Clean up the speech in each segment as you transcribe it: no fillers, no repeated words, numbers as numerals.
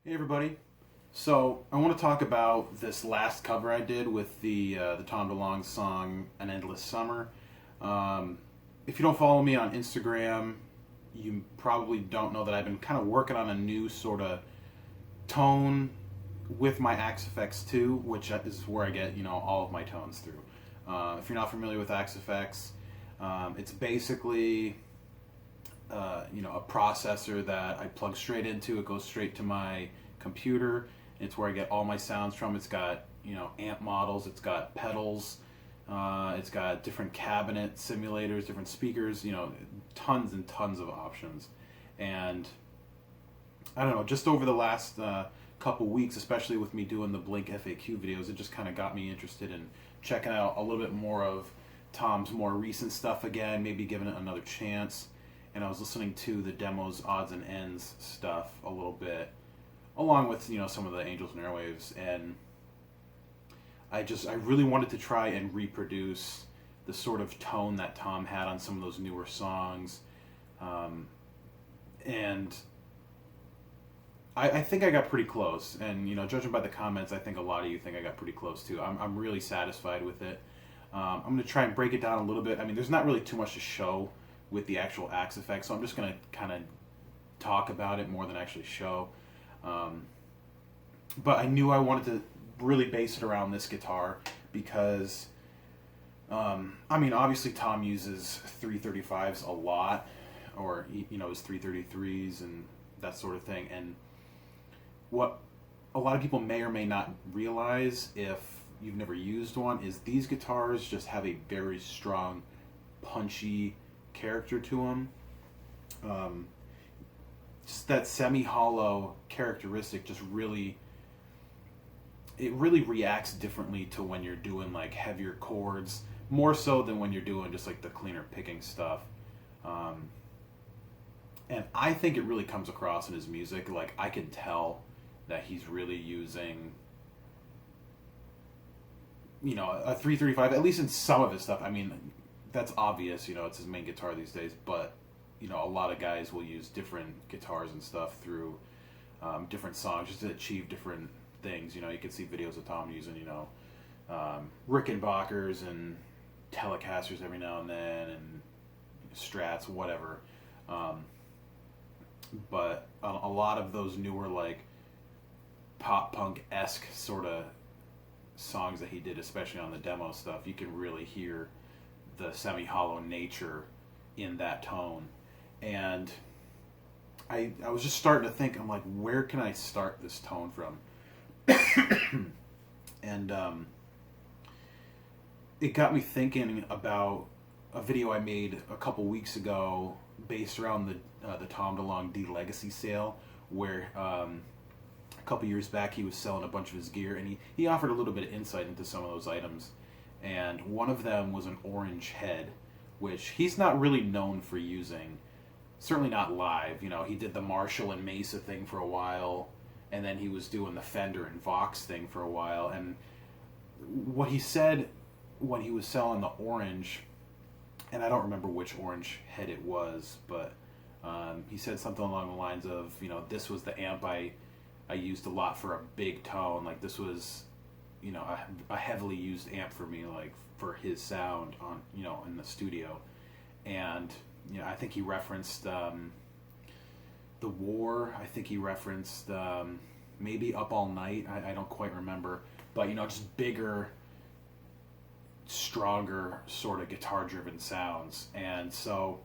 Hey everybody. So I want to talk about this last cover I did with the Tom DeLonge song "An Endless Summer." If you don't follow me on Instagram, you probably don't know that I've been kind of working on a new sort of tone with my AxeFX 2, which is where I get all of my tones through. If you're not familiar with AxeFX, it's basically a processor that I plug straight into. It goes straight to my computer. It's where I get all my sounds from. It's got amp models. It's got pedals. It's got different cabinet simulators, different speakers. Tons and tons of options. And I don't know. Just over the last couple weeks, especially with me doing the Blink FAQ videos, it just kind of got me interested in checking out a little bit more of Tom's more recent stuff again. Maybe giving it another chance. And I was listening to the demos, odds and ends stuff a little bit, along with some of the Angels and Airwaves, and I really wanted to try and reproduce the sort of tone that Tom had on some of those newer songs, and I think I got pretty close. And judging by the comments, I think a lot of you think I got pretty close too. I'm really satisfied with it. I'm going to try and break it down a little bit. I mean, there's not really too much to show with the actual AxeFX, so I'm just going to kind of talk about it more than actually show. But I knew I wanted to really base it around this guitar because, obviously Tom uses 335s a lot, or his 333s and that sort of thing. And what a lot of people may or may not realize, if you've never used one, is these guitars just have a very strong, punchy character to them. Just that semi-hollow characteristic really reacts differently to when you're doing like heavier chords, more so than when you're doing just like the cleaner picking stuff. And I think it really comes across in his music. Like, I can tell that he's really using a 335, at least in some of his stuff. I mean, that's obvious, it's his main guitar these days, but a lot of guys will use different guitars and stuff through different songs just to achieve different things. You can see videos of Tom using Rickenbackers and Telecasters every now and then, and Strats, whatever. But a lot of those newer, like, pop punk-esque sort of songs that he did, especially on the demo stuff, you can really hear the semi-hollow nature in that tone. And I was just starting to think, I'm like, where can I start this tone from? And it got me thinking about a video I made a couple weeks ago based around the Tom DeLonge D-Legacy sale, where a couple years back he was selling a bunch of his gear, and he offered a little bit of insight into some of those items. And one of them was an orange head, which he's not really known for using. Certainly not live. He did the Marshall and Mesa thing for a while, and then he was doing the Fender and Vox thing for a while. And what he said when he was selling the orange, and I don't remember which orange head it was, but he said something along the lines of, this was the amp I used a lot for a big tone. Like, this was a heavily used amp for me, like, for his sound on in the studio. And I think he referenced The War. I think he referenced maybe Up All Night. I don't quite remember, but just bigger, stronger sort of guitar driven sounds. And so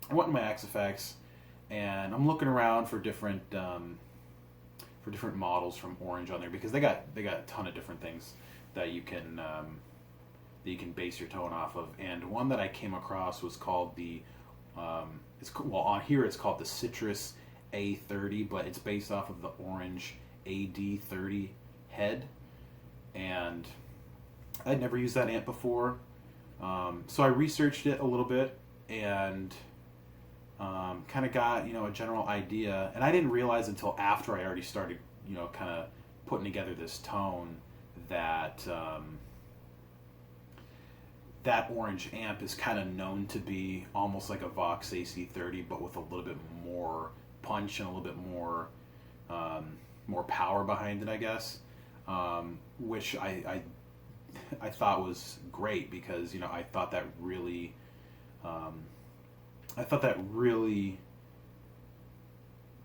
I went in my AxeFX and I'm looking around for different models from Orange on there, because they got a ton of different things that you can base your tone off of. And one that I came across was called the on here it's called the Citrus A30, but it's based off of the Orange AD30 head, and I'd never used that amp before, so I researched it a little bit and kind of got a general idea. And I didn't realize until after I already started kind of putting together this tone that that orange amp is kind of known to be almost like a Vox AC30, but with a little bit more punch and a little bit more more power behind it, I guess, which I thought was great because, you know, I thought that really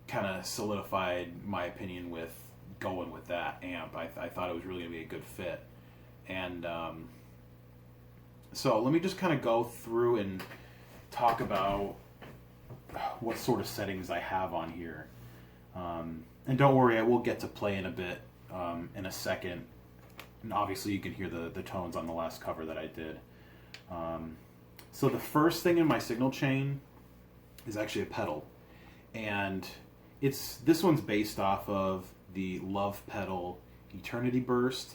kind of solidified my opinion with going with that amp. I thought it was really going to be a good fit. And so let me just kind of go through and talk about what sort of settings I have on here. And don't worry, I will get to play in a bit in a second. And obviously you can hear the tones on the last cover that I did. So the first thing in my signal chain is actually a pedal. And this one's based off of the Love Pedal Eternity Burst,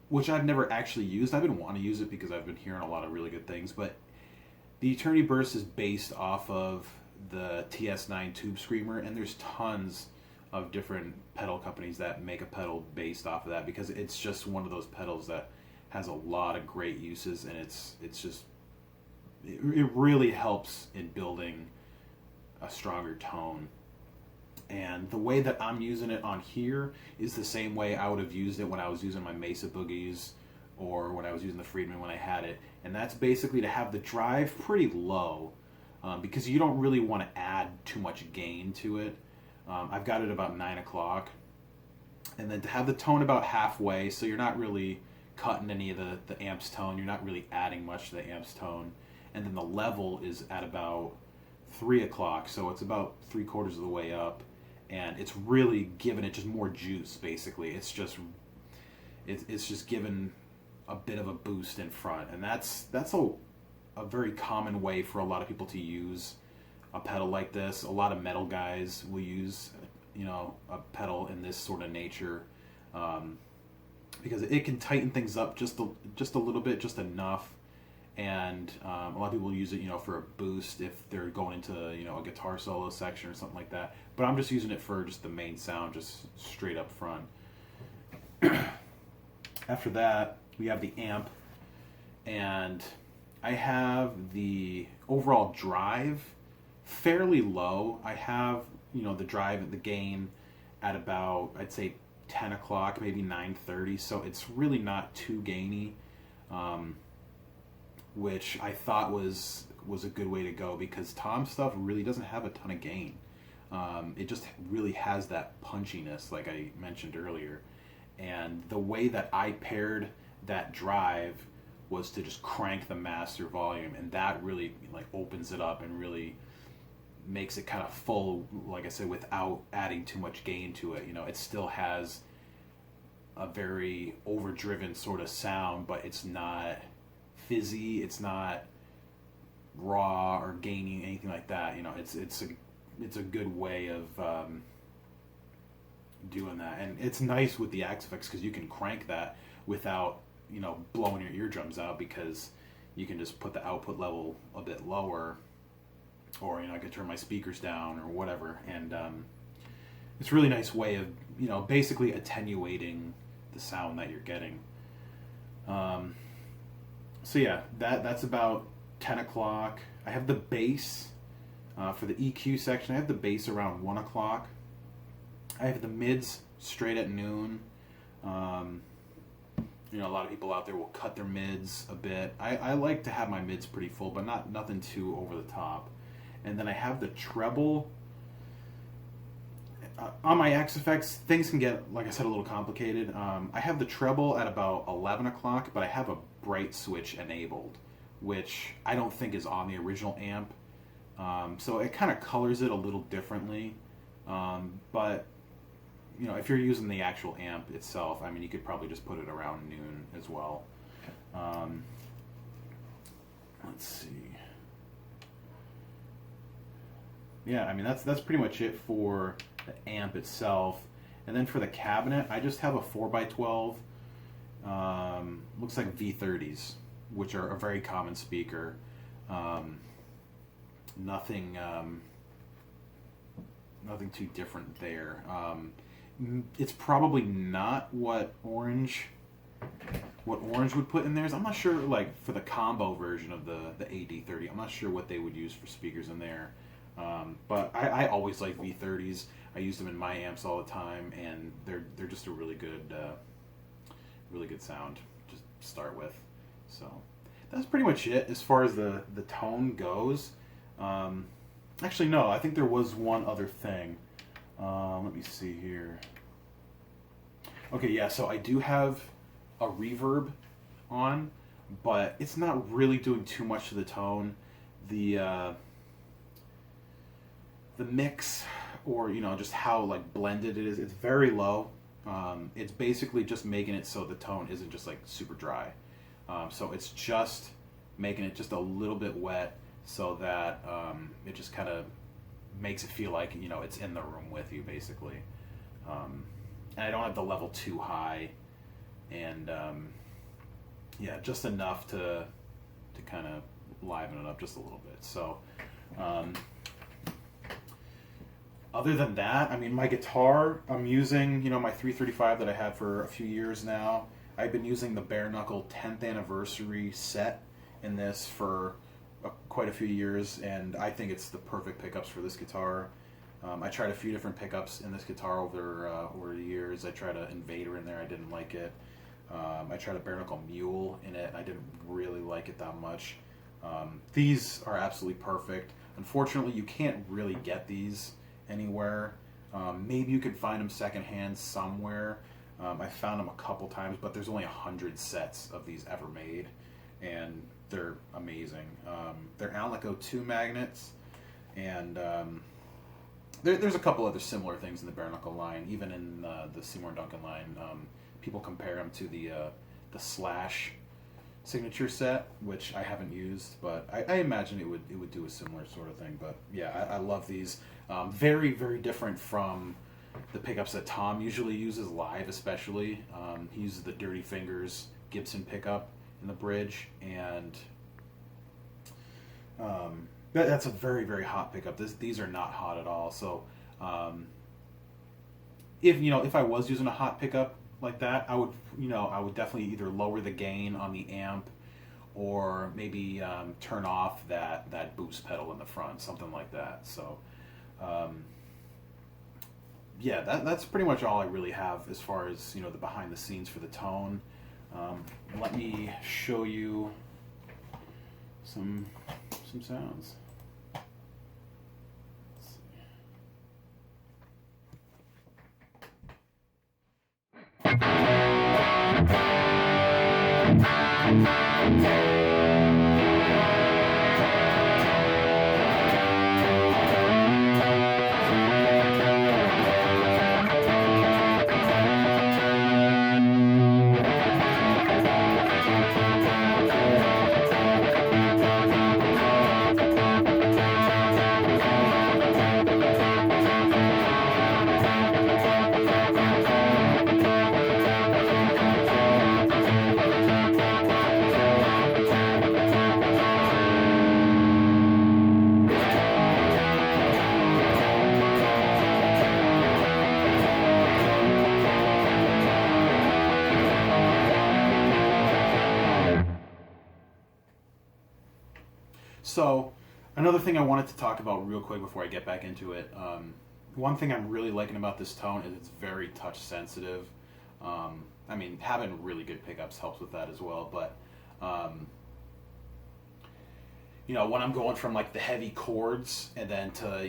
which I've never actually used. I've been wanting to use it because I've been hearing a lot of really good things, but the Eternity Burst is based off of the TS9 Tube Screamer, and there's tons of different pedal companies that make a pedal based off of that because it's just one of those pedals that has a lot of great uses, and it really helps in building a stronger tone. And the way that I'm using it on here is the same way I would have used it when I was using my Mesa Boogies or when I was using the Friedman when I had it. And that's basically to have the drive pretty low because you don't really want to add too much gain to it. I've got it about 9 o'clock. And then to have the tone about halfway, so you're not really cutting any of the amp's tone. You're not really adding much to the amp's tone. And then the level is at about 3 o'clock, so it's about 3/4 of the way up. And it's really giving it just more juice, basically. It's just giving a bit of a boost in front. And that's a very common way for a lot of people to use a pedal like this. A lot of metal guys will use, you know, a pedal in this sort of nature because it can tighten things up just a little bit, just enough. And a lot of people use it, you know, for a boost if they're going into, you know, a guitar solo section or something like that. But I'm just using it for just the main sound, just straight up front. After that, we have the amp, and I have the overall drive fairly low. I have, you know, the drive, the gain at about, I'd say 10 o'clock, maybe 9:30. So it's really not too gainy. Which I thought was a good way to go because Tom's stuff really doesn't have a ton of gain. It just really has that punchiness, like I mentioned earlier. And the way that I paired that drive was to just crank the master volume, and that really like opens it up and really makes it kind of full, like I said, without adding too much gain to it. You know, it still has a very overdriven sort of sound, but it's not fizzy, it's not raw or gaining, anything like that. You know, it's a good way of doing that. And it's nice with the AxeFX because you can crank that without, you know, blowing your eardrums out because you can just put the output level a bit lower, or, you know, I could turn my speakers down or whatever. And it's a really nice way of, you know, basically attenuating the sound that you're getting. So yeah, that's about 10 o'clock. I have the bass for the EQ section. I have the bass around 1 o'clock. I have the mids straight at noon. You know, a lot of people out there will cut their mids a bit. I like to have my mids pretty full, but nothing too over the top. And then I have the treble. On my AxeFX, things can get, like I said, a little complicated. I have the treble at about 11 o'clock, but I have a bright switch enabled, which I don't think is on the original amp. So it kind of colors it a little differently. But, you know, if you're using the actual amp itself, I mean, you could probably just put it around noon as well. Let's see. Yeah, I mean, that's pretty much it for the amp itself. And then for the cabinet, I just have a 4x12. Looks like V30s, which are a very common speaker. Nothing too different there. It's probably not what Orange would put in theirs. I'm not sure, like, for the combo version of the AD30, I'm not sure what they would use for speakers in there. But I always like V30s. I use them in my amps all the time, and they're just a really good sound to start with. So that's pretty much it as far as the tone goes. Actually, no, I think there was one other thing. Let me see here. Okay, yeah, so I do have a reverb on, but it's not really doing too much to the tone. The mix, or just how like blended it is, it's very low. It's basically just making it so the tone isn't just like super dry. So it's just making it just a little bit wet, so that it just kind of makes it feel like it's in the room with you, basically. And I don't have the level too high, and yeah, just enough to kind of liven it up just a little bit. So other than that, I mean, my guitar, I'm using my 335 that I had for a few years now. I've been using the Bare Knuckle 10th anniversary set in this for quite a few years, and I think it's the perfect pickups for this guitar. I tried a few different pickups in this guitar over the years. I tried an Invader in there. I didn't like it. I tried a Bare Knuckle Mule in it. I didn't really like it that much. These are absolutely perfect. Unfortunately, you can't really get these anywhere. Maybe you could find them secondhand somewhere. I found them a couple times, but there's only 100 sets of these ever made, and they're amazing. They're Alnico 2 magnets, and there's a couple other similar things in the Bare Knuckle line, even in the Seymour Duncan line. People compare them to the Slash signature set, which I haven't used, but I imagine it would do a similar sort of thing. But yeah, I love these. Very, very different from the pickups that Tom usually uses live, especially. He uses the Dirty Fingers Gibson pickup in the bridge, and that's a very, very hot pickup. These are not hot at all. So if I was using a hot pickup like that, I would definitely either lower the gain on the amp, or maybe turn off that boost pedal in the front, something like that. So yeah, that's pretty much all I really have as far as the behind the scenes for the tone. Let me show you some sounds. So, another thing I wanted to talk about real quick before I get back into it. One thing I'm really liking about this tone is it's very touch sensitive. I mean, having really good pickups helps with that as well, but when I'm going from like the heavy chords and then to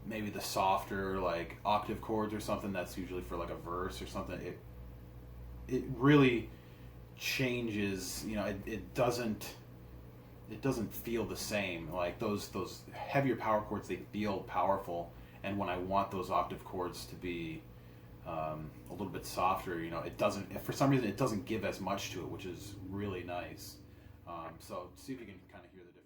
maybe the softer like octave chords or something, that's usually for like a verse or something, it really changes. It doesn't feel the same. Like those heavier power chords, they feel powerful, and when I want those octave chords to be a little bit softer, it doesn't. For some reason, it doesn't give as much to it, which is really nice. So see if you can kind of hear the difference.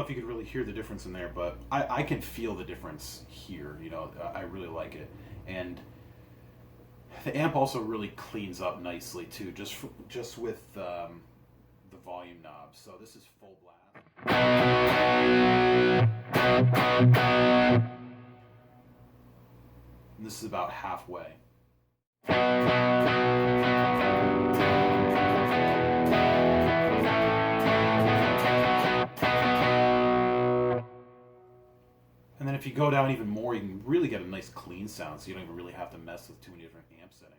You could really hear the difference in there, but I can feel the difference here. I really like it, and the amp also really cleans up nicely too, just with the volume knob. So this is full blast. And this is about halfway. And then if you go down even more, you can really get a nice clean sound, so you don't even really have to mess with too many different amp settings.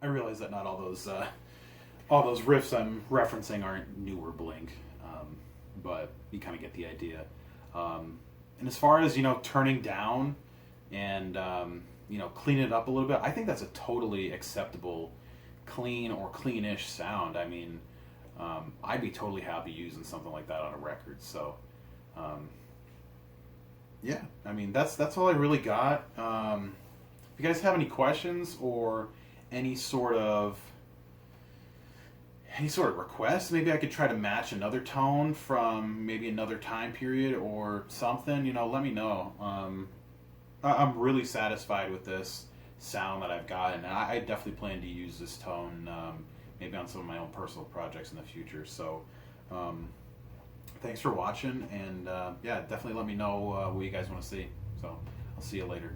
I realize that not all those riffs I'm referencing aren't newer Blink, but you kind of get the idea. And as far as, turning down and cleaning it up a little bit, I think that's a totally acceptable clean or cleanish sound. I mean, I'd be totally happy using something like that on a record. So yeah, I mean, that's all I really got. If you guys have any questions or any sort of requests, maybe I could try to match another tone from maybe another time period or something, let me know. I'm really satisfied with this sound that I've got, and I definitely plan to use this tone maybe on some of my own personal projects in the future. So thanks for watching, and yeah, definitely let me know what you guys want to see. So I'll see you later.